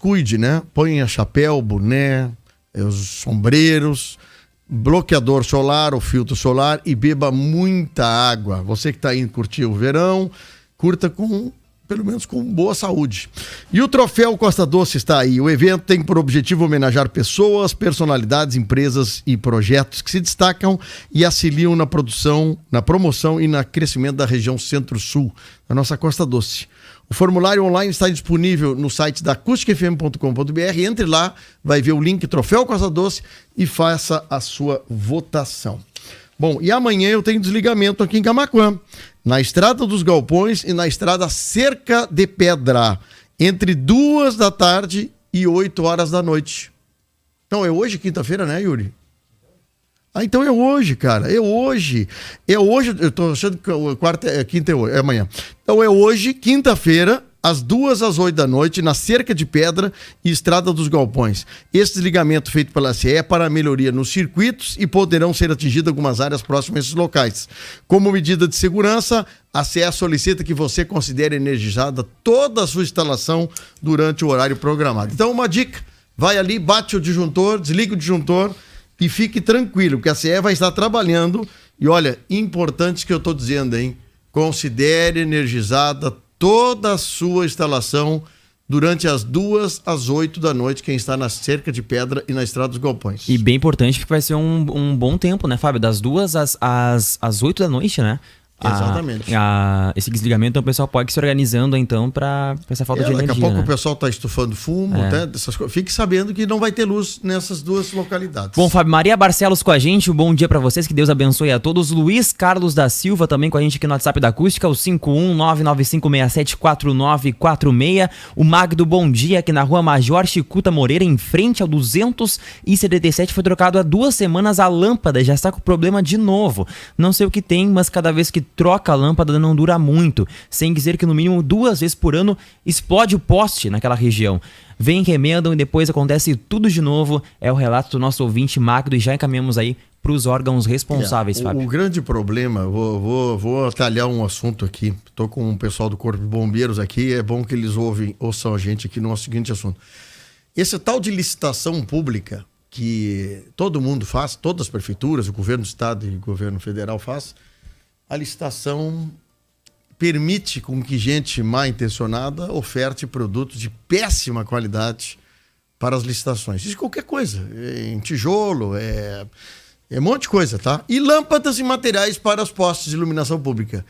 descuide, né? Ponha chapéu, boné, os sombreiros, bloqueador solar, o filtro solar e beba muita água. Você que está indo curtir o verão, curta pelo menos com boa saúde. E o Troféu Costa Doce está aí. O evento tem por objetivo homenagear pessoas, personalidades, empresas e projetos que se destacam e auxiliam na produção, na promoção e no crescimento da região Centro-Sul, da nossa Costa Doce. O formulário online está disponível no site da acusticfm.com.br. Entre lá, vai ver o link Troféu Costa Doce e faça a sua votação. Bom, e amanhã eu tenho desligamento aqui em Camaquã, na Estrada dos Galpões e na Estrada Cerca de Pedra, entre 2 da tarde e 8 horas da noite. Então é hoje, quinta-feira, né, Yuri? Ah, então é hoje, cara, é hoje. É hoje, eu tô achando que quinta é hoje, é amanhã. Então é hoje, quinta-feira, às 2 às 8 da noite, na Cerca de Pedra e Estrada dos Galpões. Esse desligamento feito pela CE é para melhoria nos circuitos e poderão ser atingidas algumas áreas próximas a esses locais. Como medida de segurança, a CE solicita que você considere energizada toda a sua instalação durante o horário programado. Então, uma dica, vai ali, bate o disjuntor, desliga o disjuntor e fique tranquilo, porque a CE vai estar trabalhando. E olha, importante que eu estou dizendo, hein? Considere energizada toda a sua instalação durante as 2 às 8 da noite, quem está na Cerca de Pedra e na Estrada dos Galpões. E bem importante porque vai ser um bom tempo, né, Fábio? Das 2 às 8 da noite, né? Exatamente. Esse desligamento, então, o pessoal pode ir se organizando, então, para essa falta de energia. Daqui a pouco, né? O pessoal está estufando fumo, né? Dessas coisas. Fique sabendo que não vai ter luz nessas duas localidades. Bom, Fábio, Maria Barcelos com a gente, um bom dia para vocês, que Deus abençoe a todos. Luiz Carlos da Silva também com a gente aqui no WhatsApp da Acústica, o 51995674946. O Magdo, bom dia, aqui na rua Major Chicuta Moreira, em frente ao 277, foi trocado há 2 semanas a lâmpada, já está com problema de novo. Não sei o que tem, mas cada vez que troca a lâmpada não dura muito, sem dizer que no mínimo 2 vezes por ano explode o poste naquela região. Vem, remendam e depois acontece tudo de novo. É o relato do nosso ouvinte Magdo e já encaminhamos aí para os órgãos responsáveis, Fábio. O grande problema, vou atalhar um assunto aqui. Estou com o pessoal do Corpo de Bombeiros aqui, é bom que eles ouçam a gente aqui no nosso seguinte assunto. Esse tal de licitação pública que todo mundo faz, todas as prefeituras, o governo do estado e o governo federal faz, a licitação permite com que gente mal intencionada oferte produtos de péssima qualidade para as licitações. Isso é qualquer coisa, em tijolo, é um monte de coisa, tá? E lâmpadas e materiais para os postes de iluminação pública.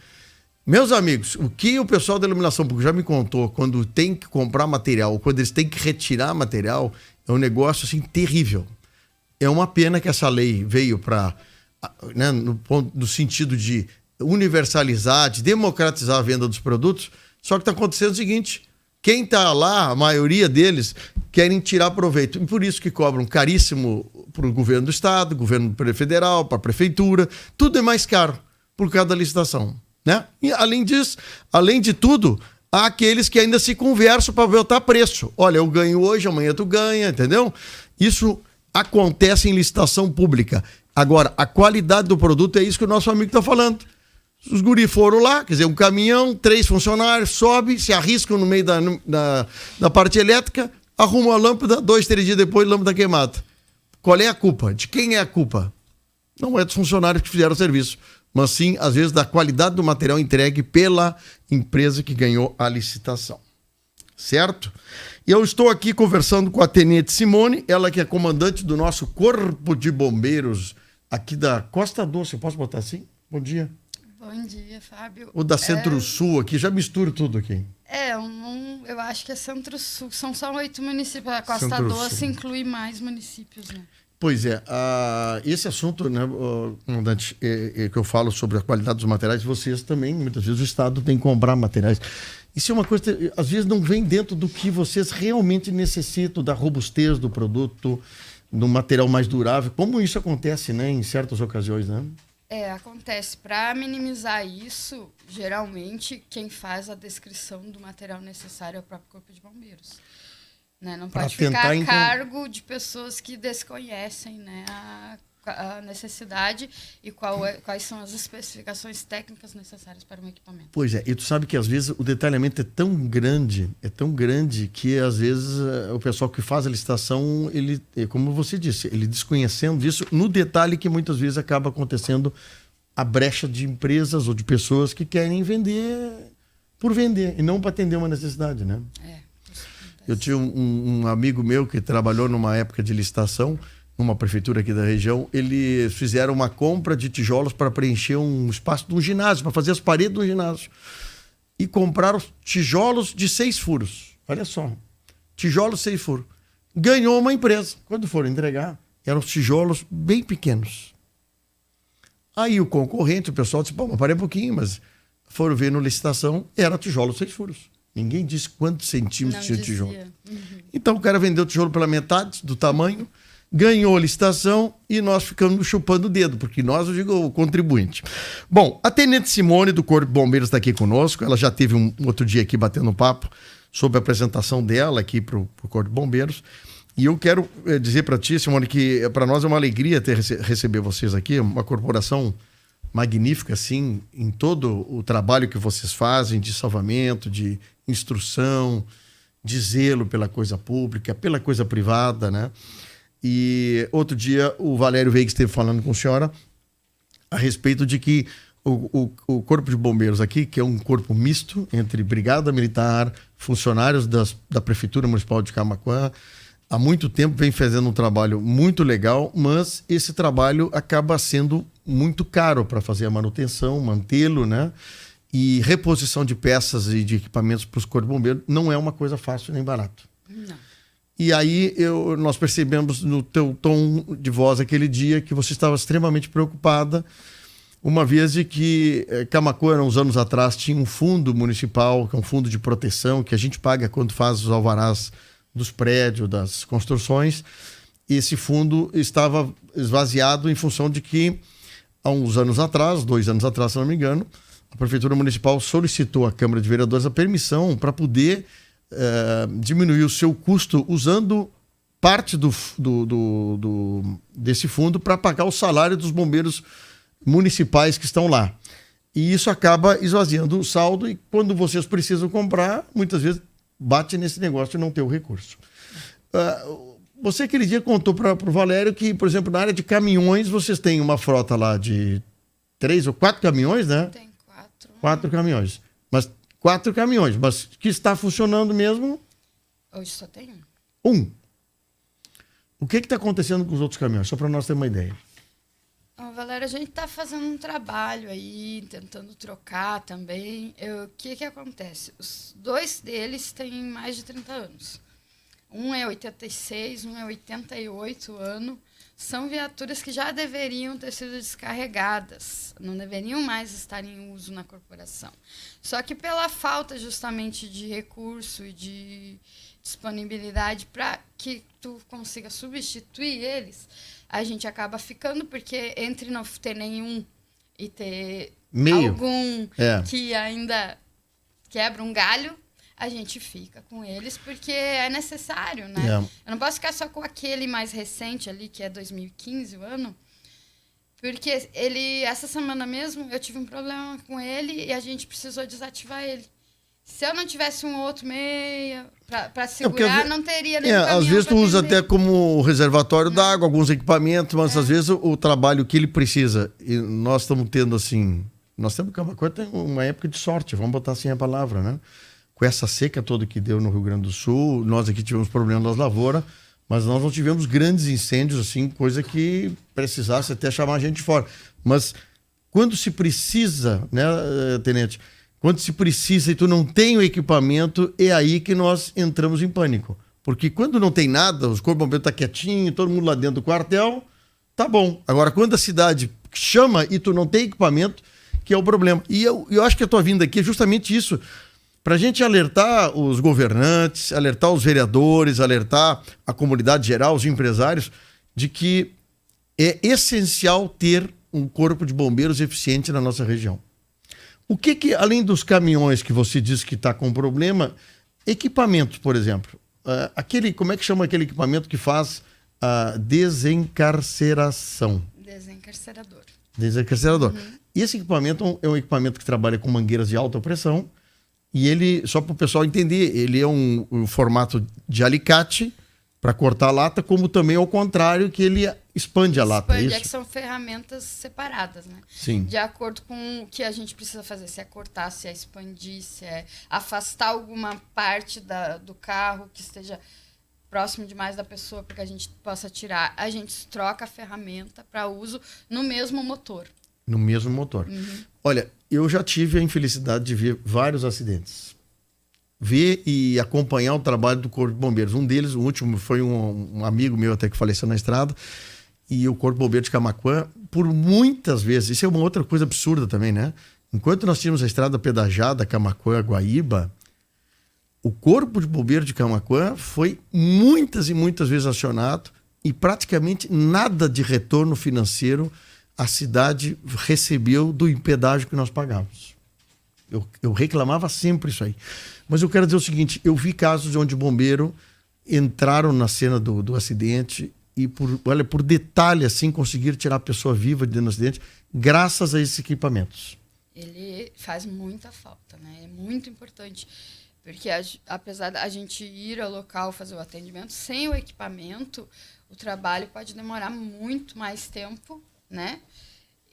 Meus amigos, o que o pessoal da iluminação pública já me contou, quando tem que comprar material, quando eles têm que retirar material, é um negócio assim terrível. É uma pena que essa lei veio para, né, no sentido de universalizar, de democratizar a venda dos produtos, só que está acontecendo o seguinte: quem está lá, a maioria deles, querem tirar proveito. E por isso que cobram caríssimo para o governo do estado, governo federal, para a prefeitura, tudo é mais caro por causa da licitação, né? E além disso, além de tudo, há aqueles que ainda se conversam para botar preço. Olha, eu ganho hoje, amanhã tu ganha, entendeu? Isso acontece em licitação pública. Agora, a qualidade do produto é isso que o nosso amigo está falando. Os guri foram lá, quer dizer, um caminhão, 3 funcionários, sobe, se arriscam no meio da parte elétrica, arrumam a lâmpada, 2, 3 dias depois, lâmpada queimada. Qual é a culpa? De quem é a culpa? Não é dos funcionários que fizeram o serviço, mas sim, às vezes, da qualidade do material entregue pela empresa que ganhou a licitação. Certo? E eu estou aqui conversando com a Tenente Simone, ela que é comandante do nosso Corpo de Bombeiros aqui da Costa Doce. Eu posso botar assim? Bom dia. Bom dia, Fábio. O da Centro-Sul aqui, já misturo tudo aqui. Eu acho que é Centro-Sul. São só 8 municípios. A Costa Doce inclui mais municípios, né? Pois é. Esse assunto, né, comandante, que eu falo sobre a qualidade dos materiais, vocês também, muitas vezes, o Estado tem que comprar materiais. Isso é uma coisa, às vezes, não vem dentro do que vocês realmente necessitam, da robustez do produto, do material mais durável, como isso acontece, né, em certas ocasiões, né? Acontece. Para minimizar isso, geralmente, quem faz a descrição do material necessário é o próprio Corpo de Bombeiros. Né? Não pode ficar a cargo de pessoas que desconhecem, né, a necessidade e quais são as especificações técnicas necessárias para um equipamento. Pois é, e tu sabe que às vezes o detalhamento é tão grande que às vezes o pessoal que faz a licitação, ele, como você disse, ele desconhecendo disso, no detalhe que muitas vezes acaba acontecendo a brecha de empresas ou de pessoas que querem vender por vender e não para atender uma necessidade, né? Eu tinha um amigo meu que trabalhou numa época de licitação, numa prefeitura aqui da região. Eles fizeram uma compra de tijolos para preencher um espaço de um ginásio, para fazer as paredes do ginásio. E compraram tijolos de 6 furos. Olha só, tijolos 6 furos. Ganhou uma empresa. Quando foram entregar, eram tijolos bem pequenos. Aí o concorrente, o pessoal disse, pô, mas parei um pouquinho, mas foram ver na licitação, era tijolo 6 furos. Ninguém disse quantos centímetros tinha o tijolo. Então o cara vendeu o tijolo pela metade do tamanho, ganhou a licitação e nós ficamos chupando o dedo, porque nós, eu digo, o contribuinte. Bom, a Tenente Simone do Corpo de Bombeiros está aqui conosco. Ela já teve um outro dia aqui batendo um papo sobre a apresentação dela aqui para o Corpo de Bombeiros. E eu quero dizer para ti, Simone, que para nós é uma alegria receber vocês aqui, uma corporação magnífica, assim, em todo o trabalho que vocês fazem de salvamento, de instrução, de zelo pela coisa pública, pela coisa privada, né? E outro dia o Valério Veiga esteve falando com a senhora a respeito de que o Corpo de Bombeiros aqui, que é um corpo misto entre Brigada Militar, funcionários da Prefeitura Municipal de Camaquã, há muito tempo vem fazendo um trabalho muito legal, mas esse trabalho acaba sendo muito caro para fazer a manutenção, mantê-lo, né? E reposição de peças e de equipamentos para os Corpos de Bombeiros não é uma coisa fácil nem barato. Não. E aí nós percebemos no teu tom de voz aquele dia que você estava extremamente preocupada, uma vez de que Camaquã, uns anos atrás, tinha um fundo municipal, que é um fundo de proteção, que a gente paga quando faz os alvarás dos prédios, das construções. Esse fundo estava esvaziado em função de que, há uns anos atrás, 2 anos atrás, se não me engano, a Prefeitura Municipal solicitou à Câmara de Vereadores a permissão para poder diminuir o seu custo usando parte desse fundo para pagar o salário dos bombeiros municipais que estão lá. E isso acaba esvaziando o saldo e quando vocês precisam comprar, muitas vezes bate nesse negócio de não ter o recurso. Você aquele dia contou para o Valério que, por exemplo, na área de caminhões, vocês têm uma frota lá de 3 ou 4 caminhões, né? Tem 4. 4 caminhões. Mas 4 caminhões, mas que está funcionando mesmo? Hoje só tem um. O que está acontecendo com os outros caminhões? Só para nós ter uma ideia. Valéria, a gente está fazendo um trabalho aí, tentando trocar também. O que acontece? Os 2 deles têm mais de 30 anos. Um é 86, um é 88 anos. São viaturas que já deveriam ter sido descarregadas, não deveriam mais estar em uso na corporação. Só que pela falta justamente de recurso e de disponibilidade para que tu consiga substituir eles, a gente acaba ficando, porque entre não ter nenhum e ter algum que ainda quebra um galho, a gente fica com eles porque é necessário, né? Eu não posso ficar só com aquele mais recente ali, que é 2015 o ano, porque essa semana mesmo, eu tive um problema com ele e a gente precisou desativar ele. Se eu não tivesse um outro meio para segurar, não teria nem caminhão. Às vezes tu usa até como reservatório d'água, alguns equipamentos, mas às vezes o trabalho que ele precisa, e nós estamos tendo assim, nós temos Camaquã tem uma época de sorte, vamos botar assim a palavra, né? Com essa seca toda que deu no Rio Grande do Sul, nós aqui tivemos problemas das lavouras, mas nós não tivemos grandes incêndios, assim, coisa que precisasse até chamar a gente de fora. Mas quando se precisa, né, Tenente? Quando se precisa e tu não tem o equipamento, é aí que nós entramos em pânico. Porque quando não tem nada, os corpos de bombeiros estão quietinhos, todo mundo lá dentro do quartel, tá bom. Agora, quando a cidade chama e tu não tem equipamento, que é o problema. E eu acho que a tua vinda aqui é justamente isso, para a gente alertar os governantes, alertar os vereadores, alertar a comunidade geral, os empresários, de que é essencial ter um corpo de bombeiros eficiente na nossa região. O que além dos caminhões que você disse que está com problema, equipamento, por exemplo, como é que chama aquele equipamento que faz a desencarceração? Desencarcerador. Desencarcerador. E esse equipamento é um equipamento que trabalha com mangueiras de alta pressão. E ele, só para o pessoal entender, ele é um formato de alicate para cortar a lata, como também ao contrário, que ele expande a lata. Expande, É que isso? são ferramentas separadas, né? Sim. De acordo com o que a gente precisa fazer, se é cortar, se é expandir, se é afastar alguma parte do carro que esteja próximo demais da pessoa para que a gente possa tirar. A gente troca a ferramenta para uso no mesmo motor. No mesmo motor. Olha, eu já tive a infelicidade de ver vários acidentes. Ver e acompanhar o trabalho do Corpo de Bombeiros. Um deles, o último, foi um amigo meu até que faleceu na estrada. E o Corpo de Bombeiros de Camaquã, por muitas vezes, isso é uma outra coisa absurda também, né? Enquanto nós tínhamos a estrada pedajada Camaquã-Guaíba, o Corpo de Bombeiros de Camaquã foi muitas e muitas vezes acionado e praticamente nada de retorno financeiro a cidade recebeu do pedágio que nós pagávamos. Eu reclamava sempre isso aí. Mas eu quero dizer o seguinte, eu vi casos onde bombeiro entraram na cena do acidente e por detalhe assim conseguiram tirar a pessoa viva de dentro do acidente graças a esses equipamentos. Ele faz muita falta, né? É muito importante. Porque apesar da gente ir ao local fazer o atendimento, sem o equipamento, o trabalho pode demorar muito mais tempo, né?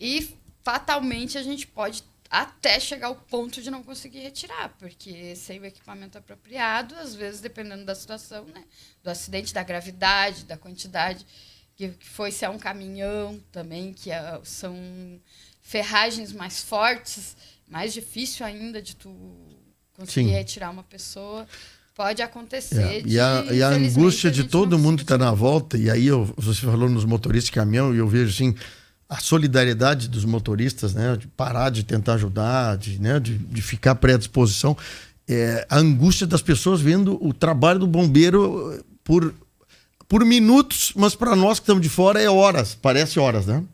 E fatalmente a gente pode até chegar ao ponto de não conseguir retirar, porque sem o equipamento apropriado, às vezes, dependendo da situação, né? Do acidente, da gravidade, da quantidade que foi, se é um caminhão também, que são ferragens mais fortes, mais difícil ainda de tu conseguir retirar uma pessoa. Pode acontecer. E a angústia de todo mundo que está na volta, e aí você falou nos motoristas de caminhão, e eu vejo assim, a solidariedade dos motoristas, né, de parar de tentar ajudar, de ficar à predisposição, a angústia das pessoas vendo o trabalho do bombeiro por minutos, mas para nós que estamos de fora é horas, parece horas, né?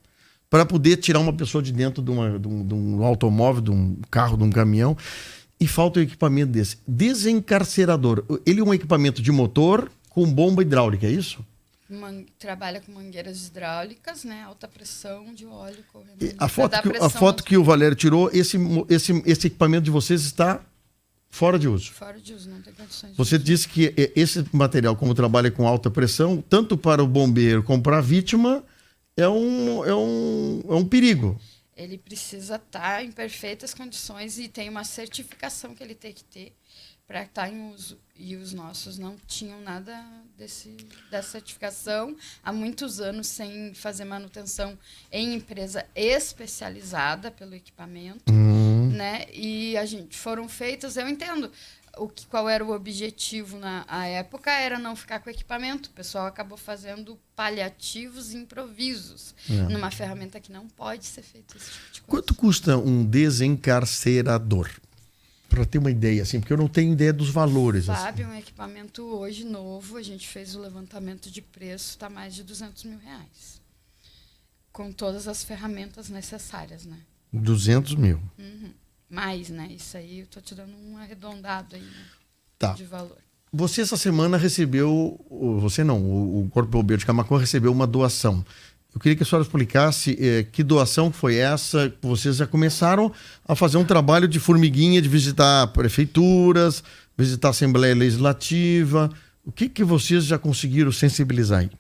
Para poder tirar uma pessoa de dentro de um automóvel, de um carro, de um caminhão, e falta um equipamento desse. Desencarcerador, ele é um equipamento de motor com bomba hidráulica, é isso? Trabalha com mangueiras hidráulicas, né? Alta pressão de óleo correndo. A foto que o Valério tirou, esse equipamento de vocês está fora de uso. Fora de uso, não tem condições. Você disse que esse material, como trabalha com alta pressão, tanto para o bombeiro como para a vítima, é um perigo. Ele precisa estar em perfeitas condições e tem uma certificação que ele tem que ter para estar em uso. E os nossos não tinham nada dessa certificação há muitos anos, sem fazer manutenção em empresa especializada pelo equipamento, né? E foram feitas, eu entendo qual era o objetivo na época, era não ficar com o equipamento. O pessoal acabou fazendo paliativos e improvisos numa ferramenta que não pode ser feito esse tipo de coisa. Quanto custa um desencarcerador? Para ter uma ideia, assim, porque eu não tenho ideia dos valores. Fábio, um equipamento hoje novo, a gente fez o levantamento de preço, está mais de R$200 mil. Com todas as ferramentas necessárias, né? 200 mil. Mais, né? Isso aí eu tô te dando um arredondado aí, né? Tá. De valor. Você essa semana recebeu, o Corpo de Bombeiros de Camaquã recebeu uma doação. Eu queria que a senhora explicasse que doação foi essa. Vocês já começaram a fazer um trabalho de formiguinha, de visitar prefeituras, visitar a Assembleia Legislativa. O que vocês já conseguiram sensibilizar aí?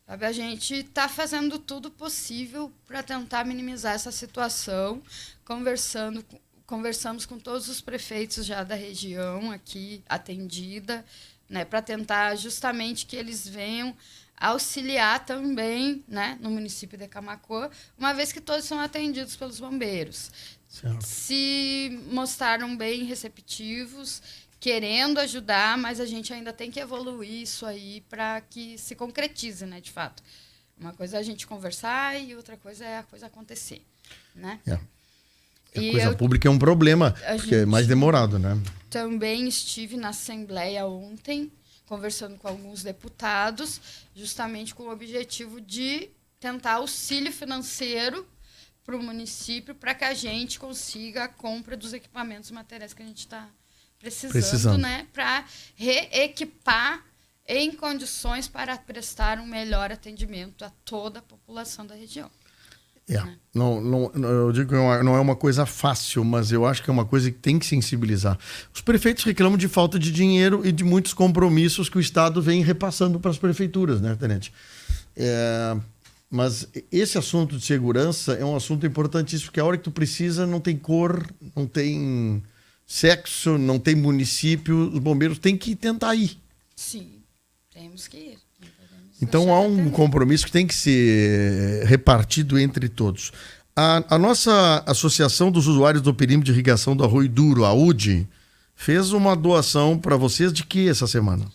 Sabe, a gente está fazendo tudo possível para tentar minimizar essa situação, conversamos com todos os prefeitos já da região aqui atendida, né, para tentar justamente que eles venham auxiliar também, né, no município de Camaquã, uma vez que todos são atendidos pelos bombeiros. Certo. Se mostraram bem receptivos, querendo ajudar, mas a gente ainda tem que evoluir isso aí para que se concretize, né, de fato. Uma coisa é a gente conversar e outra coisa é a coisa acontecer, né? A coisa pública é um problema, porque é mais demorado, né? Também estive na Assembleia ontem, conversando com alguns deputados, justamente com o objetivo de tentar auxílio financeiro para o município, para que a gente consiga a compra dos equipamentos e materiais que a gente está precisando, né, para reequipar em condições para prestar um melhor atendimento a toda a população da região. Eu digo que não é uma coisa fácil, mas eu acho que é uma coisa que tem que sensibilizar. Os prefeitos reclamam de falta de dinheiro e de muitos compromissos que o Estado vem repassando para as prefeituras, né, Tenente? Mas esse assunto de segurança é um assunto importantíssimo, porque a hora que tu precisa não tem cor, não tem sexo, não tem município, os bombeiros têm que tentar ir. Sim, temos que ir. Então há um compromisso que tem que ser repartido entre todos. A nossa Associação dos Usuários do Perímetro de Irrigação do Arroio Duro, a UDI, fez uma doação para vocês de que essa semana?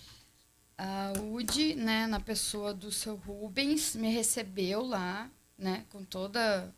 A UDI, né, na pessoa do seu Rubens, me recebeu lá, né, com toda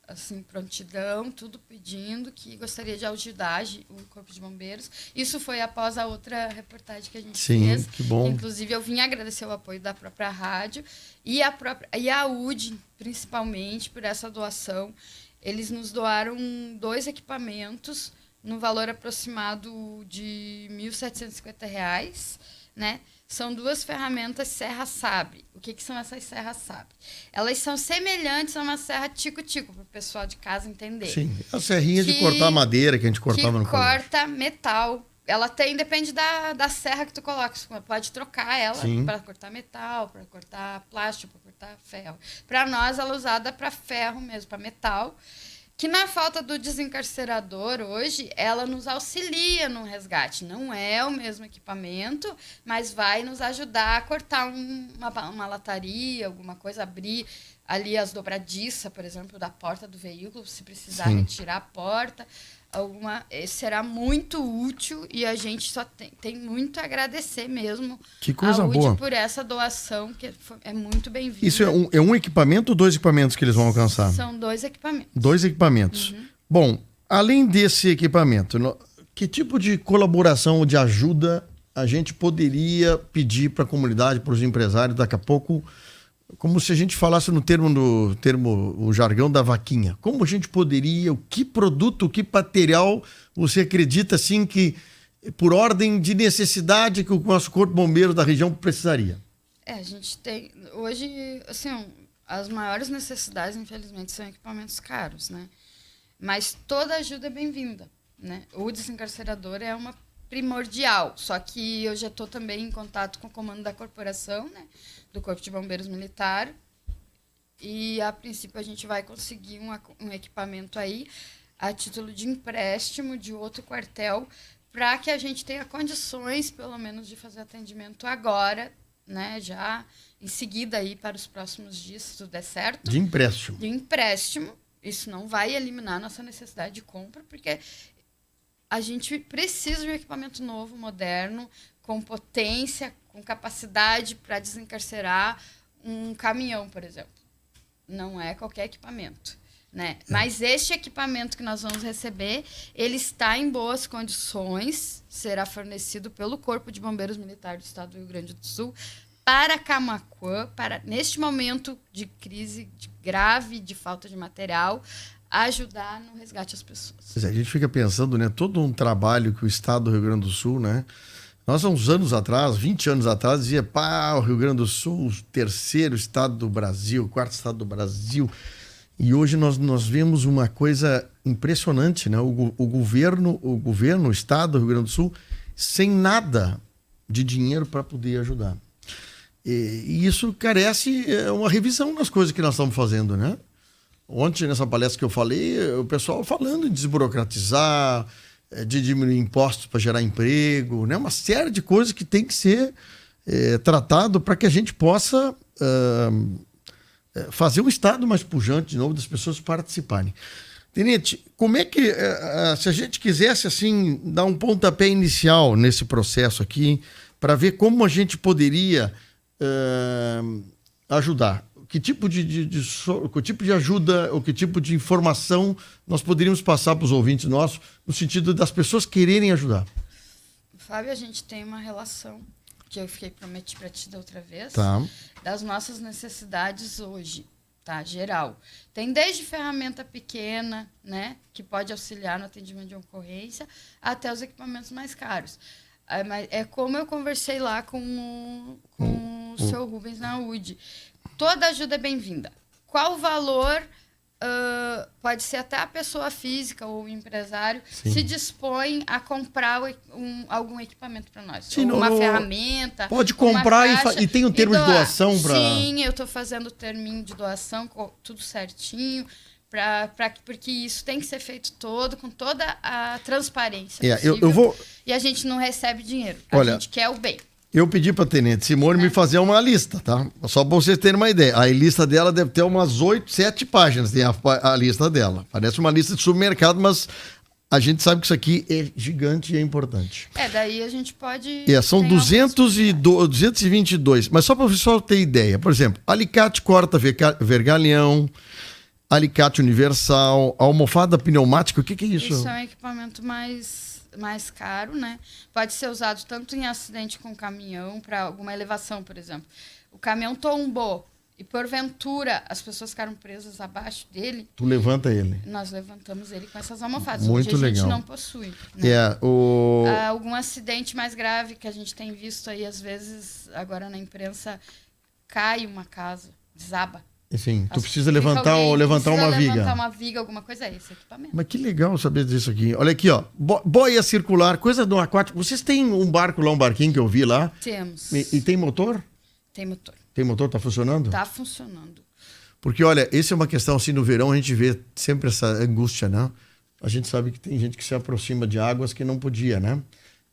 assim, prontidão, tudo pedindo que gostaria de ajudar o Corpo de Bombeiros. Isso foi após a outra reportagem que a gente fez. Sim, que bom. Inclusive, eu vim agradecer o apoio da própria rádio e a UDI, principalmente, por essa doação. Eles nos doaram 2 equipamentos no valor aproximado de R$ 1.750, né? São 2 ferramentas Serra Sabre. O que são essas Serra Sabre? Elas são semelhantes a uma serra tico-tico, para o pessoal de casa entender. Sim, a serrinha de cortar madeira que a gente cortava no colégio. Corta metal. Ela depende da serra que tu coloca. Você pode trocar ela para cortar metal, para cortar plástico, para cortar ferro. Para nós, ela é usada para ferro mesmo, para metal. Que na falta do desencarcerador hoje, ela nos auxilia no resgate. Não é o mesmo equipamento, mas vai nos ajudar a cortar uma lataria, alguma coisa, abrir ali as dobradiças, por exemplo, da porta do veículo, se precisar retirar a porta. Será muito útil e a gente só tem muito a agradecer mesmo que coisa a UDI boa por essa doação, que é muito bem-vinda. Isso é um equipamento ou 2 equipamentos que eles vão alcançar? São 2 equipamentos. 2 equipamentos. Bom, além desse equipamento, que tipo de colaboração ou de ajuda a gente poderia pedir para a comunidade, para os empresários, daqui a pouco, como se a gente falasse no o jargão da vaquinha. Como a gente poderia, o que produto, o que material você acredita assim que, por ordem de necessidade, que o nosso Corpo de Bombeiros da região precisaria? A gente tem, hoje, assim, as maiores necessidades, infelizmente, são equipamentos caros, né? Mas toda ajuda é bem-vinda, né? O desencarcerador é uma primordial, só que eu já estou também em contato com o comando da corporação, né, do Corpo de Bombeiros Militar, e a princípio a gente vai conseguir um equipamento aí a título de empréstimo de outro quartel para que a gente tenha condições, pelo menos, de fazer atendimento agora, né, já em seguida aí para os próximos dias, se tudo der certo. De empréstimo. De empréstimo. Isso não vai eliminar a nossa necessidade de compra, porque a gente precisa de um equipamento novo, moderno, com potência, com capacidade para desencarcerar um caminhão, por exemplo. Não é qualquer equipamento, né? Mas este equipamento que nós vamos receber, ele está em boas condições, será fornecido pelo Corpo de Bombeiros Militar do Estado do Rio Grande do Sul para Camaquã, para, neste momento de crise grave, de falta de material, ajudar no resgate às pessoas. A gente fica pensando, né, todo um trabalho que o Estado do Rio Grande do Sul, né? Nós, há uns anos atrás, 20 anos atrás, dizia, o Rio Grande do Sul, o 3º estado do Brasil, o 4º estado do Brasil. E hoje nós vemos uma coisa impressionante, né? O governo, o Estado do Rio Grande do Sul, sem nada de dinheiro para poder ajudar. E isso carece uma revisão nas coisas que nós estamos fazendo, né? Ontem, nessa palestra que eu falei, o pessoal falando em desburocratizar, de diminuir impostos para gerar emprego, né? Uma série de coisas que tem que ser tratado para que a gente possa fazer um Estado mais pujante de novo, das pessoas participarem. Tenente, como é que, se a gente quisesse assim dar um pontapé inicial nesse processo aqui, para ver como a gente poderia ajudar? Que tipo de ajuda, ou que tipo de informação nós poderíamos passar para os ouvintes nossos, no sentido das pessoas quererem ajudar? Fábio, a gente tem uma relação, que eu prometi para ti da outra vez, das nossas necessidades hoje, tá? Geral. Tem desde ferramenta pequena, né, que pode auxiliar no atendimento de ocorrência, até os equipamentos mais caros. É como eu conversei lá com o seu Rubens na UD. Toda ajuda é bem-vinda. Qual o valor? Pode ser até a pessoa física ou o empresário se dispõe a comprar algum equipamento para nós. Sim, uma ferramenta. Pode comprar e tem um termo de doação para. Sim, eu estou fazendo o terminho de doação, tudo certinho. Porque isso tem que ser feito com toda a transparência possível. E a gente não recebe dinheiro. A gente quer o bem. Eu pedi para a Tenente Simone me fazer uma lista, tá? Só para vocês terem uma ideia. A lista dela deve ter umas 8, 7 páginas, tem a lista dela. Parece uma lista de supermercado, mas a gente sabe que isso aqui é gigante e é importante. Daí a gente pode... São 222. Mas só para o pessoal ter ideia. Por exemplo, alicate corta vergalhão, alicate universal, almofada pneumática. O que é isso? Isso é um equipamento mais caro, né? Pode ser usado tanto em acidente com caminhão, para alguma elevação, por exemplo. O caminhão tombou e, porventura, as pessoas ficaram presas abaixo dele. Tu levanta ele. Nós levantamos ele com essas almofadas. Muito Hoje a legal. gente não possui. Né? Algum acidente mais grave que a gente tem visto aí, às vezes, agora na imprensa, cai uma casa, desaba. Sim, tu precisa levantar uma viga. Levantar uma viga, alguma coisa, esse equipamento. Mas que legal saber disso aqui. Olha aqui, ó. Boia circular, coisa do aquático. Vocês têm um barco lá, um barquinho que eu vi lá? Temos. E tem motor? Tem motor. Tem motor, tá funcionando? Tá funcionando. Porque, olha, essa é uma questão assim, no verão a gente vê sempre essa angústia, né? A gente sabe que tem gente que se aproxima de águas que não podia, né?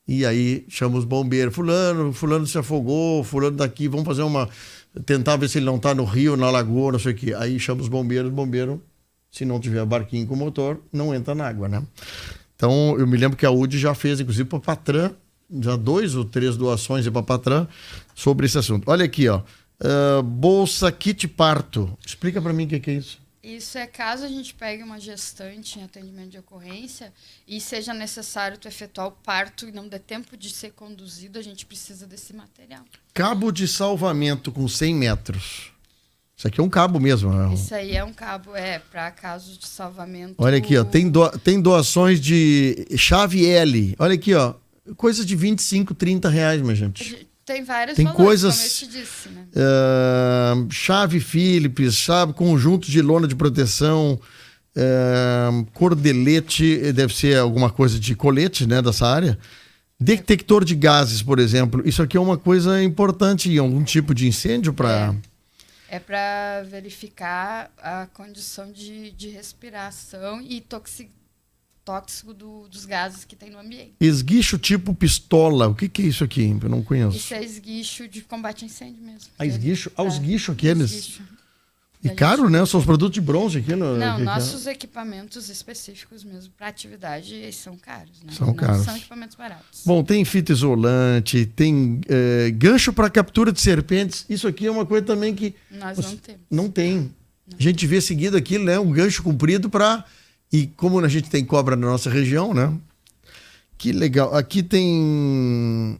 E aí chama os bombeiros. Fulano se afogou, fulano daqui, vamos fazer tentar ver se ele não tá no rio, na lagoa, não sei o quê. Aí chama os bombeiros, se não tiver barquinho com motor, não entra na água, né? Então, eu me lembro que a UD já fez, inclusive, para Patran, já 2 ou 3 doações para Patran sobre esse assunto. Olha aqui, ó. Bolsa kit parto. Explica para mim o que é isso. Isso é caso a gente pegue uma gestante em atendimento de ocorrência e seja necessário tu efetuar o parto e não dê tempo de ser conduzido, a gente precisa desse material. Cabo de salvamento com 100 metros. Isso aqui é um cabo mesmo. Né? Isso aí é um cabo, para casos de salvamento. Olha aqui, ó, tem doações de chave L. Olha aqui, ó, coisa de 25, 30 reais, minha gente. Tem vários valores, coisas, como eu te disse, né? Chave Phillips, conjunto de lona de proteção, cordelete, deve ser alguma coisa de colete, né, dessa área. Detector de gases, por exemplo. Isso aqui é uma coisa importante em algum tipo de incêndio para... É para verificar a condição de respiração e tóxico dos gases que tem no ambiente. Esguicho tipo pistola. O que é isso aqui? Eu não conheço. Isso é esguicho de combate a incêndio mesmo. Esguicho? Os guichos aqueles. Esguicho. E caro, né? São os produtos de bronze aqui. Não, nossos equipamentos específicos mesmo para atividade são caros, né? São caros. São equipamentos baratos. Bom, tem fita isolante, tem gancho para captura de serpentes. Isso aqui é uma coisa também que... Nós não temos. Não tem. Não. A gente vê seguido aquilo, né? Um gancho comprido para... E como a gente tem cobra na nossa região, né? Que legal. Aqui tem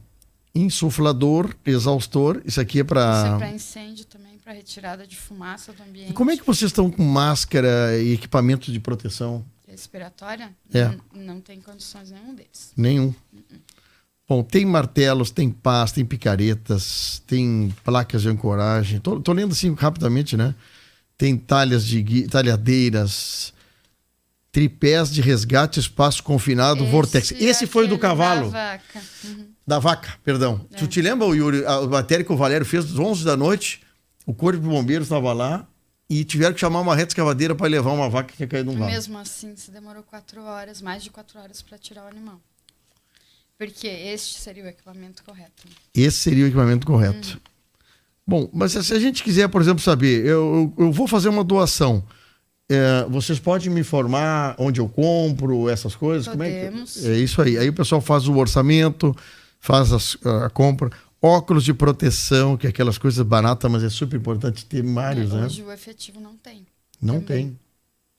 insuflador, exaustor. Isso aqui é para... Isso é para incêndio também, para retirada de fumaça do ambiente. E como é que vocês estão com máscara e equipamento de proteção? Respiratória? Não tem condições nenhum deles. Nenhum. Bom, tem martelos, tem pás, tem picaretas, tem placas de ancoragem. Tô lendo assim rapidamente, né? Tem talhadeiras... Tripés de resgate, espaço confinado, Vortex. Esse foi do cavalo. Da vaca. Da vaca, perdão. Tu te lembra, Yuri, a matéria que o Valério fez às 11 da noite? O Corpo de Bombeiros estava lá e tiveram que chamar uma reta escavadeira para levar uma vaca que tinha caído num vale. Mesmo assim, se demorou 4 horas, mais de 4 horas para tirar o animal. Porque este seria o equipamento correto. Esse seria o equipamento correto. Bom, mas se a gente quiser, por exemplo, saber, eu vou fazer uma doação. Vocês podem me informar onde eu compro, essas coisas? Podemos. Como é isso aí. Aí o pessoal faz o orçamento, faz a compra. Óculos de proteção, que é aquelas coisas baratas, mas é super importante ter vários, né? Hoje o efetivo não tem. Não tem.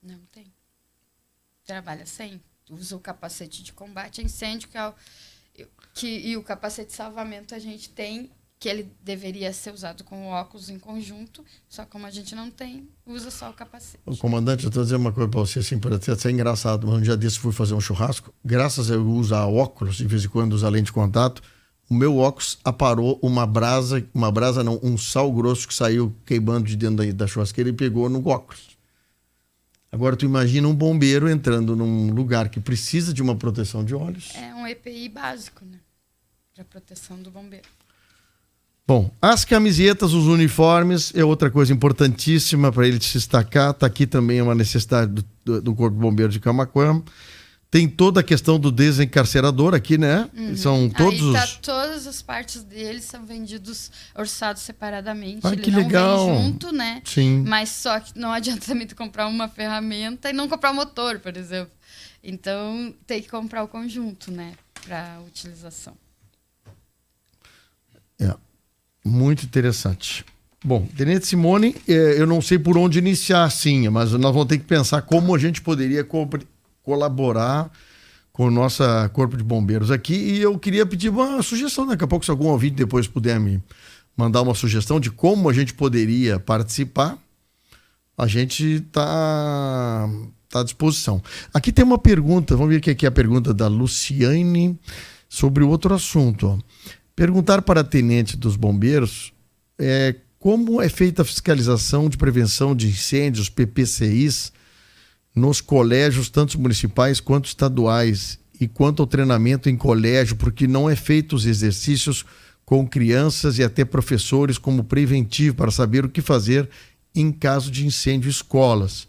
Não tem. Trabalha sem. Usa o capacete de combate a incêndio, e o capacete de salvamento a gente tem que ele deveria ser usado com o óculos em conjunto, só como a gente não tem, usa só o capacete. O comandante, eu estou dizendo uma coisa para você, assim, para ser engraçado, mas um dia desse fui fazer um churrasco, graças a eu usar óculos, de vez em quando usar lente de contato, o meu óculos aparou um sal grosso que saiu queimando de dentro da churrasqueira e pegou no óculos. Agora tu imagina um bombeiro entrando num lugar que precisa de uma proteção de olhos. É um EPI básico, né? Para proteção do bombeiro. Bom, as camisetas, os uniformes é outra coisa importantíssima para ele se destacar. Está aqui também uma necessidade do Corpo de Bombeiros de Camaquã. Tem toda a questão do desencarcerador aqui, né? São todos aí todas as partes deles são vendidos, orçados separadamente. Ai, Ele que não legal. vem junto, né? Sim. Mas só que não adianta também tu comprar uma ferramenta e não comprar o motor, por exemplo. Então, tem que comprar o conjunto, né? Para utilização. Muito interessante. Bom, Tenente Simone, eu não sei por onde iniciar, sim, mas nós vamos ter que pensar como a gente poderia colaborar com o nosso Corpo de Bombeiros aqui. E eu queria pedir uma sugestão, daqui a pouco, se algum ouvinte depois puder me mandar uma sugestão de como a gente poderia participar, a gente está à disposição. Aqui tem uma pergunta, vamos ver o que é a pergunta da Luciane sobre outro assunto, ó. Perguntar para a tenente dos bombeiros como é feita a fiscalização de prevenção de incêndios, PPCIs, nos colégios, tanto municipais quanto estaduais, e quanto ao treinamento em colégio, porque não é feito os exercícios com crianças e até professores como preventivo para saber o que fazer em caso de incêndio em escolas.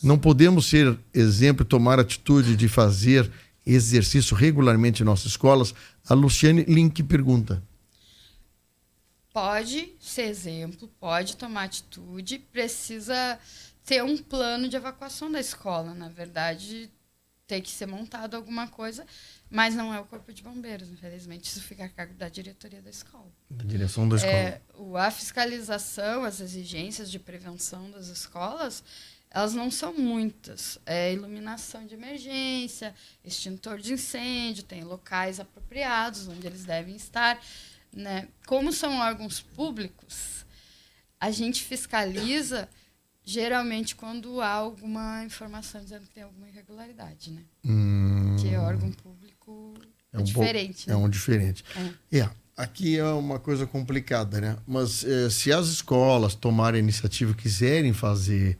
Não podemos ser exemplo e tomar atitude de fazer exercício regularmente em nossas escolas? A Luciane Link pergunta. Pode ser exemplo, pode tomar atitude, precisa ter um plano de evacuação da escola. Na verdade, tem que ser montado alguma coisa, mas não é o Corpo de Bombeiros, infelizmente. Isso fica a cargo da diretoria da escola. Da direção da escola. A fiscalização, as exigências de prevenção das escolas, elas não são muitas. É iluminação de emergência, extintor de incêndio, tem locais apropriados onde eles devem estar, né? Como são órgãos públicos, a gente fiscaliza geralmente quando há alguma informação dizendo que tem alguma irregularidade, né? Que órgão público é diferente. Né? É um diferente. Aqui é uma coisa complicada, né? Mas se as escolas tomarem a iniciativa e quiserem fazer...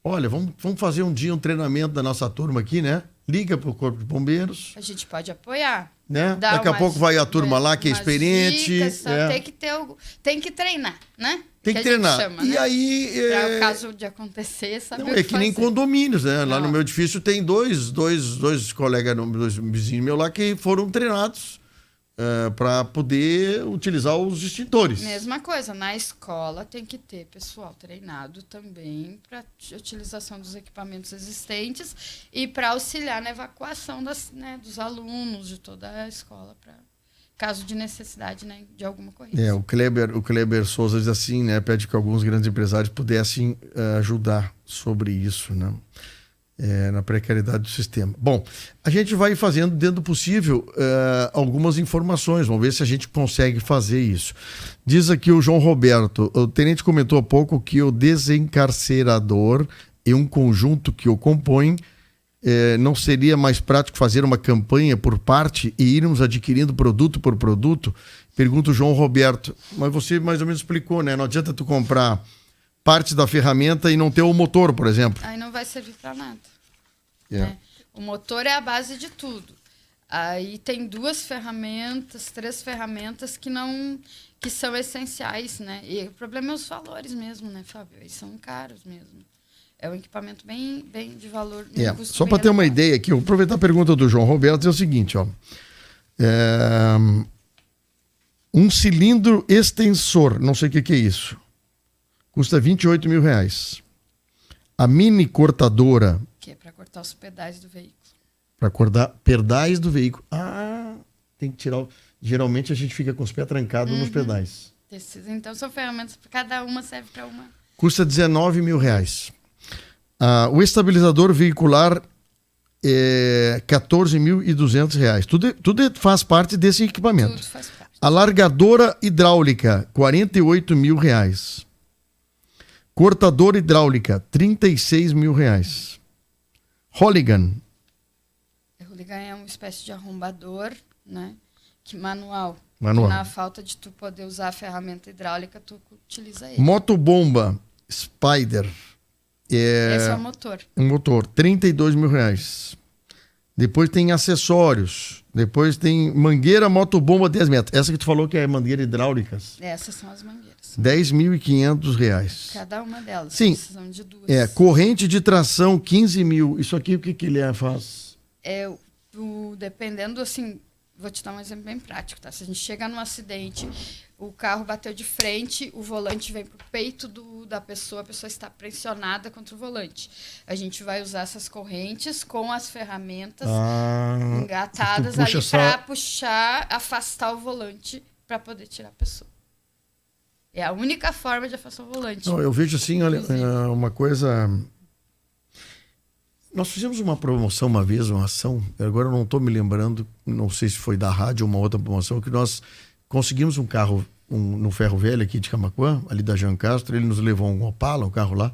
Olha, vamos fazer um dia um treinamento da nossa turma aqui, né? Liga para o Corpo de Bombeiros. A gente pode apoiar. Né? Daqui a pouco vai a turma lá que é experiente. Dicas, tem que treinar, né? Tem que treinar. Chama, e né? aí... Para o caso de acontecer, saber não, é que nem condomínios, né? Lá não. no meu edifício tem dois colegas, dois vizinhos meus lá que foram treinados para poder utilizar os extintores. Mesma coisa, na escola tem que ter pessoal treinado também para utilização dos equipamentos existentes e para auxiliar na evacuação dos alunos de toda a escola, para caso de necessidade, né, de alguma ocorrência. O Kleber Souza diz assim, né, pede que alguns grandes empresários pudessem ajudar sobre isso, né? Na precariedade do sistema. Bom, a gente vai fazendo, dentro do possível, algumas informações. Vamos ver se a gente consegue fazer isso. Diz aqui o João Roberto, o tenente comentou há pouco que o desencarcerador e um conjunto que o compõe, não seria mais prático fazer uma campanha por parte e irmos adquirindo produto por produto? Pergunta o João Roberto. Mas você mais ou menos explicou, né? Não adianta tu comprar parte da ferramenta e não ter o motor, por exemplo. Aí não vai servir para nada. Né? O motor é a base de tudo. Aí tem 3 ferramentas que são essenciais, né? E o problema é os valores mesmo, né, Fábio? Eles são caros mesmo. É um equipamento bem de valor. Só para ter uma ideia aqui, eu vou aproveitar a pergunta do João Roberto, é o seguinte, ó. Um cilindro extensor, não sei o que é isso, custa R$28 mil. A mini cortadora... Que é para cortar os pedais do veículo. Para cortar pedais do veículo. Tem que tirar... Geralmente a gente fica com os pés trancados nos pedais. Então são ferramentas, cada uma serve para uma. Custa R$19 mil. O estabilizador veicular é R$14.200. Tudo faz parte desse equipamento. Tudo faz parte. Alargadora hidráulica, R$48 mil. Cortadora hidráulica, R$36 mil. Hooligan. Hooligan é uma espécie de arrombador, né? Que manual. Manual. Que na falta de tu poder usar a ferramenta hidráulica, tu utiliza ele. Motobomba Spider. Esse é o motor. Um motor, R$32 mil. Depois tem acessórios. Depois tem mangueira motobomba 10 metros. Essa que tu falou que é mangueira hidráulicas. Essas são as mangueiras. R$10.500. Cada uma delas. Sim. Precisam de duas. Corrente de tração 15 mil. Isso aqui o que ele faz? Dependendo, assim, vou te dar um exemplo bem prático, tá? Se a gente chega num acidente, o carro bateu de frente, o volante vem pro peito da pessoa, a pessoa está pressionada contra o volante. A gente vai usar essas correntes com as ferramentas engatadas ali para puxar, afastar o volante para poder tirar a pessoa. É a única forma de afastar o volante. Não, eu vejo assim, olha, uma coisa... Nós fizemos uma promoção uma vez, uma ação, agora eu não estou me lembrando, não sei se foi da rádio ou uma outra promoção, que nós conseguimos um carro no Ferro Velho aqui de Camaquã, ali da Jean Castro, ele nos levou um Opala, um carro lá,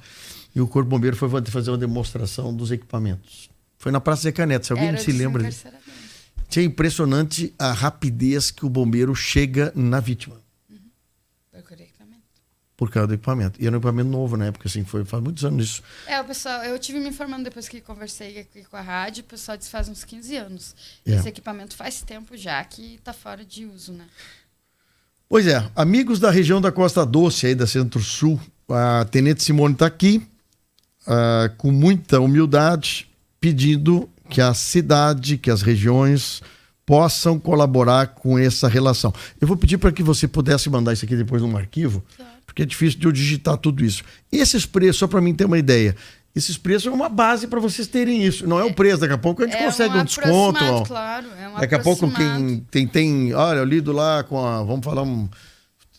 e o Corpo Bombeiro foi fazer uma demonstração dos equipamentos. Foi na Praça Zé Canete, se alguém se lembra disso. É impressionante a rapidez que o bombeiro chega na vítima. Por causa do equipamento. E era um equipamento novo na época, assim, faz muitos anos isso. O pessoal, eu tive me informando depois que conversei aqui com a rádio, o pessoal disse que faz uns 15 anos. Esse equipamento faz tempo já que está fora de uso, né? Pois é, amigos da região da Costa Doce, aí da Centro-Sul, a Tenente Simone está aqui, com muita humildade, pedindo que a cidade, que as regiões possam colaborar com essa relação. Eu vou pedir para que você pudesse mandar isso aqui depois num arquivo, porque é difícil de eu digitar tudo isso. Esses preços, só para mim ter uma ideia, esses preços é uma base para vocês terem isso. Não é o preço, daqui a pouco a gente consegue um desconto. Claro, daqui a pouco tem olha, eu lido lá com vamos falar,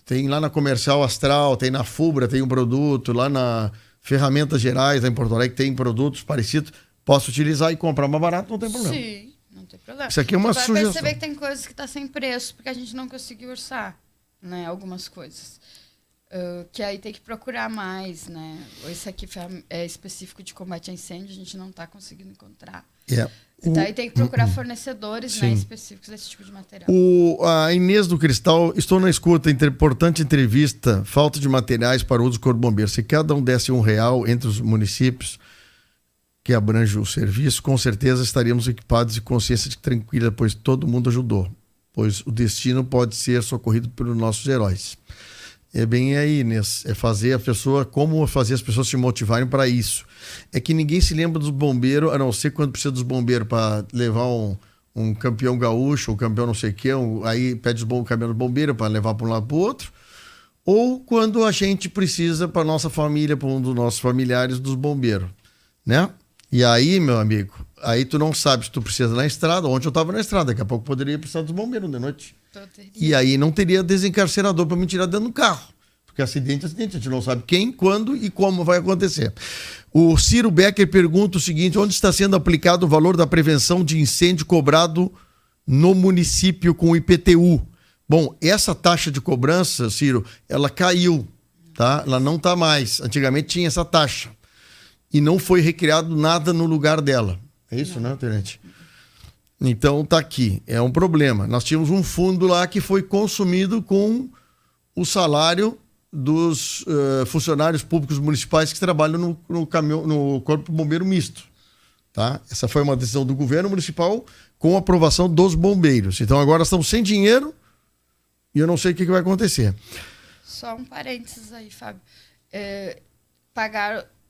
tem lá na Comercial Astral, tem na Fubra, tem um produto, lá na Ferramentas Gerais, lá em Porto Alegre, tem produtos parecidos, posso utilizar e comprar mais barato, não tem problema. Sim, não tem problema. Isso aqui é uma sugestão. Vai perceber que tem coisas que tá sem preço, porque a gente não conseguiu orçar, né, algumas coisas. Que aí tem que procurar mais, né? Esse aqui é específico de combate a incêndio, a gente não está conseguindo encontrar. Então aí tem que procurar fornecedores, né, específicos desse tipo de material. A Inês do Cristal, estou na escuta, importante entrevista, falta de materiais para o uso do Corpo Bombeiro. Se cada um desse R$1 entre os municípios que abrange o serviço, com certeza estaríamos equipados e consciência de tranquila, pois todo mundo ajudou. Pois o destino pode ser socorrido pelos nossos heróis. É bem aí, Inês, é fazer a pessoa, como fazer as pessoas se motivarem para isso. É que ninguém se lembra dos bombeiros, a não ser quando precisa dos bombeiros para levar um campeão gaúcho, um campeão não sei o quê, aí pede o caminhão do bombeiro para levar para um lado para o outro, ou quando a gente precisa para nossa família, para um dos nossos familiares dos bombeiros, né? E aí, meu amigo, aí tu não sabe se tu precisa na estrada. Ontem eu estava na estrada, daqui a pouco poderia precisar dos bombeiros de noite. E aí não teria desencarcerador para me tirar dentro do carro. Porque acidente, a gente não sabe quem, quando e como vai acontecer. O Ciro Becker pergunta o seguinte: onde está sendo aplicado o valor da prevenção de incêndio cobrado no município com o IPTU? Bom, essa taxa de cobrança, Ciro, ela caiu, tá? Ela não está mais. Antigamente tinha essa taxa. E não foi recriado nada no lugar dela. É isso, né, Tenente? Então tá aqui, é um problema. Nós tínhamos um fundo lá que foi consumido com o salário dos funcionários públicos municipais que trabalham no Corpo Bombeiro Misto. Tá? Essa foi uma decisão do governo municipal com a aprovação dos bombeiros. Então agora estamos sem dinheiro e eu não sei o que vai acontecer. Só um parênteses aí, Fábio.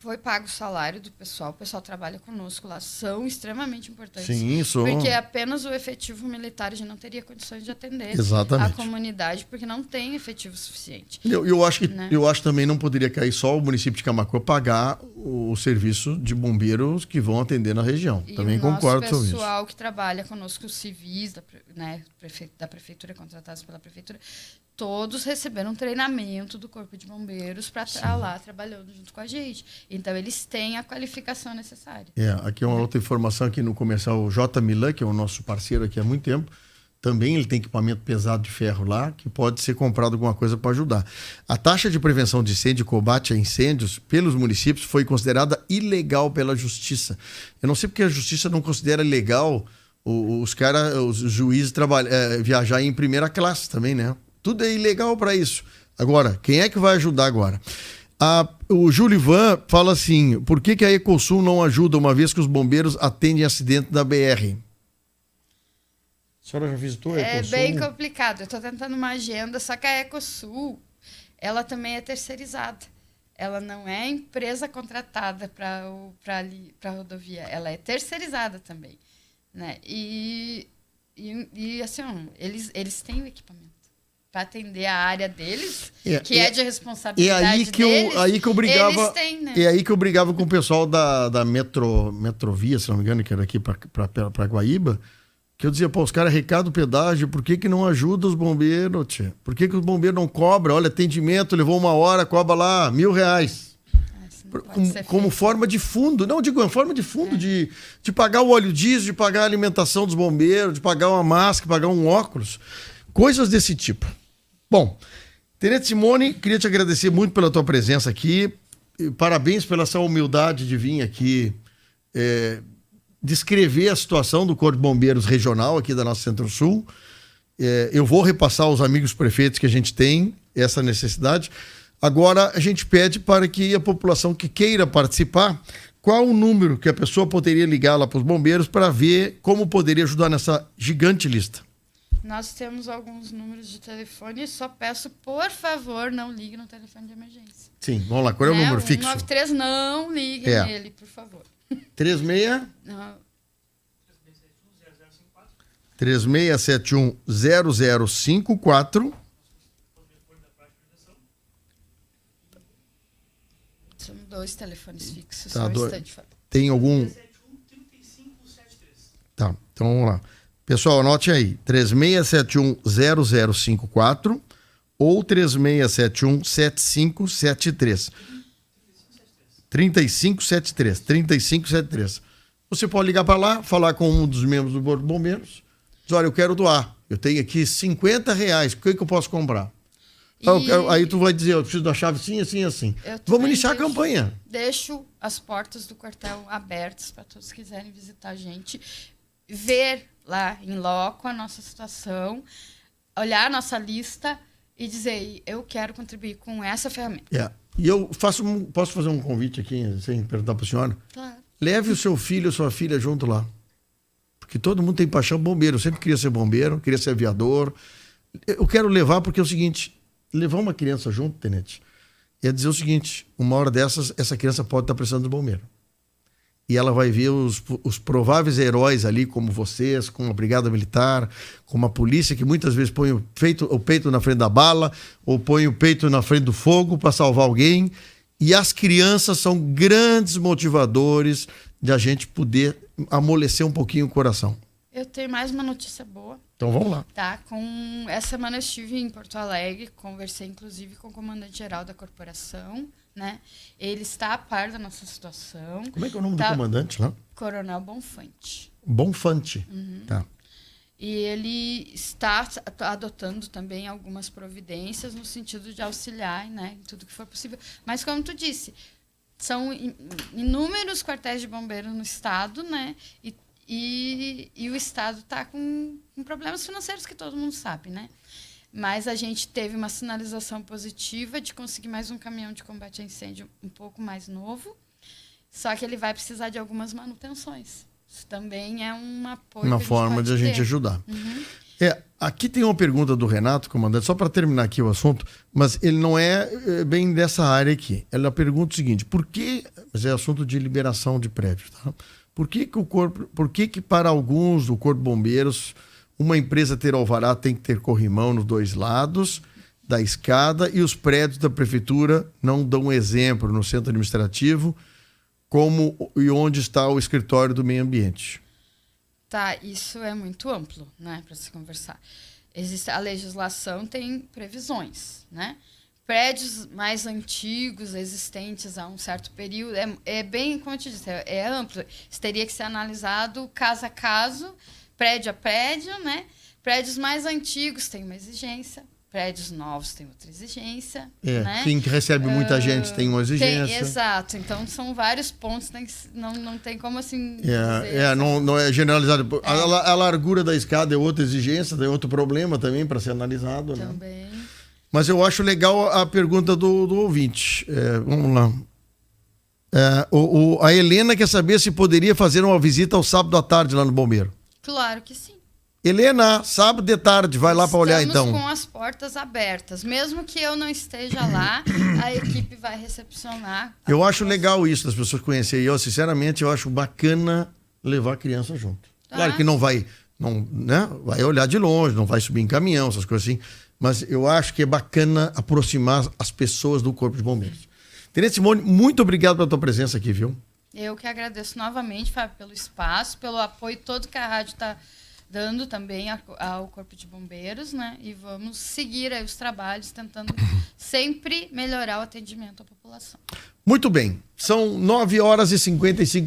Foi pago o salário do pessoal, o pessoal trabalha conosco lá, são extremamente importantes. Sim, isso. Porque apenas o efetivo militar a gente não teria condições de atender Exatamente. a comunidade, porque não tem efetivo suficiente. Eu acho que eu acho também não poderia cair só o município de Camaquã pagar o serviço de bombeiros que vão atender na região. E também concordo com isso. O pessoal que trabalha conosco, os civis da prefeitura, contratados pela prefeitura, todos receberam um treinamento do Corpo de Bombeiros para estar lá trabalhando junto com a gente. Então, eles têm a qualificação necessária. Aqui é uma outra informação aqui no comercial J. Milan, que é o nosso parceiro aqui há muito tempo. também ele tem equipamento pesado de ferro lá, que pode ser comprado alguma coisa para ajudar. A taxa de prevenção de incêndio e combate a incêndios pelos municípios foi considerada ilegal pela Justiça. Eu não sei porque a Justiça não considera legal os juízes viajar em primeira classe também, né? Tudo é ilegal para isso. Agora, quem é que vai ajudar agora? O Júlio Ivan fala assim, por que a Ecosul não ajuda, uma vez que os bombeiros atendem acidente da BR? A senhora já visitou a Ecosul? É bem complicado. Eu estou tentando uma agenda, só que a Ecosul, ela também é terceirizada. Ela não é empresa contratada para a rodovia. Ela é terceirizada também. Né? E assim, eles têm o equipamento para atender a área deles, que é de responsabilidade deles. Aí que eu brigava, eles têm, né? É aí que eu brigava com o pessoal da Metrovia, se não me engano, que era aqui para Guaíba, que eu dizia, os caras arrecadam o pedágio, por que não ajuda os bombeiros, tia? Por que os bombeiros não cobram? Olha, atendimento, levou 1 hora, cobra lá R$1.000. Como forma de fundo. Não, digo, é forma de fundo de pagar o óleo diesel, de pagar a alimentação dos bombeiros, de pagar uma máscara, pagar um óculos. Coisas desse tipo. Bom, Tenente Simone, queria te agradecer muito pela tua presença aqui. Parabéns pela sua humildade de vir aqui descrever a situação do Corpo de Bombeiros Regional aqui da nossa Centro-Sul. Eu vou repassar aos amigos prefeitos que a gente tem essa necessidade. Agora, a gente pede para que a população que queira participar, qual o número que a pessoa poderia ligar lá para os bombeiros para ver como poderia ajudar nessa gigante lista? Nós temos alguns números de telefone e só peço, por favor, não ligue no telefone de emergência. Sim, vamos lá. Qual é o número fixo? 193, não ligue nele, por favor. 36? Não. 36710054. São 2 telefones fixos. Tá, tem algum... Tá, então vamos lá. Pessoal, anote aí. 36710054 ou 36717573. 3573. Você pode ligar para lá, falar com um dos membros do Corpo de Bombeiros. Diz, olha, eu quero doar. Eu tenho aqui R$50. O que eu posso comprar? Aí tu vai dizer, eu preciso da chave assim. Vamos iniciar a campanha. Deixo as portas do quartel abertas para todos que quiserem visitar a gente, ver lá em loco a nossa situação, olhar a nossa lista e dizer, eu quero contribuir com essa ferramenta. E eu posso fazer um convite aqui, sem perguntar para a senhora? Claro. Leve o seu filho ou sua filha junto lá. Porque todo mundo tem paixão bombeiro. Eu sempre queria ser bombeiro, queria ser aviador. Eu quero levar porque é o seguinte, levar uma criança junto, tenente, é dizer o seguinte, uma hora dessas, essa criança pode estar precisando de bombeiro. E ela vai ver os prováveis heróis ali, como vocês, com a Brigada Militar, com uma polícia que muitas vezes põe o peito na frente da bala, ou põe o peito na frente do fogo para salvar alguém. E as crianças são grandes motivadores de a gente poder amolecer um pouquinho o coração. Eu tenho mais uma notícia boa. Então vamos lá. Tá, essa semana eu estive em Porto Alegre, conversei inclusive com o comandante-geral da corporação, né? Ele está a par da nossa situação. Como é que é o nome do comandante lá? Coronel Bonfante. Bonfante. Uhum. Tá. E ele está adotando também algumas providências no sentido de auxiliar, né, em tudo que for possível. Mas, como tu disse, são inúmeros quartéis de bombeiros no estado, né? E o estado está com problemas financeiros que todo mundo sabe, né? Mas a gente teve uma sinalização positiva de conseguir mais um caminhão de combate a incêndio um pouco mais novo, só que ele vai precisar de algumas manutenções. Isso também é um apoio. Uma forma de a gente ajudar. Uhum. Aqui tem uma pergunta do Renato, comandante, só para terminar aqui o assunto, mas ele não é bem dessa área aqui. Ela pergunta o seguinte, mas é assunto de liberação de prédios, tá? Por que para alguns do Corpo de Bombeiros, uma empresa ter alvará tem que ter corrimão nos 2 lados da escada e os prédios da prefeitura não dão exemplo no centro administrativo e onde está o escritório do meio ambiente? Tá, isso é muito amplo, né, para se conversar. A legislação tem previsões, né? Prédios mais antigos, existentes há um certo período, é bem, como eu te disse, é amplo. Isso teria que ser analisado caso a caso, prédio a prédio, né? prédios mais antigos têm uma exigência, prédios novos têm outra exigência. É, né? quem recebe muita gente tem uma exigência. Exato, então são vários pontos, não tem como assim. dizer, não é generalizado. A largura da escada é outra exigência, é outro problema também para ser analisado. Também. Né? Mas eu acho legal a pergunta do ouvinte. Vamos lá. A Helena quer saber se poderia fazer uma visita ao sábado à tarde lá no Bombeiro. Claro que sim. Helena, sábado de tarde, vai lá para olhar então. Estamos com as portas abertas. Mesmo que eu não esteja lá, a equipe vai recepcionar. Eu acho legal isso, das pessoas conhecerem. Eu, sinceramente, eu acho bacana levar a criança junto. Claro que não vai, né? Vai olhar de longe, não vai subir em caminhão, essas coisas assim. Mas eu acho que é bacana aproximar as pessoas do Corpo de Bombeiros. Tenente Simone, muito obrigado pela tua presença aqui, viu? Eu que agradeço novamente, Fábio, pelo espaço, pelo apoio todo que a rádio está dando também ao Corpo de Bombeiros, né? E vamos seguir aí os trabalhos, tentando sempre melhorar o atendimento à população. Muito bem. São 9h55.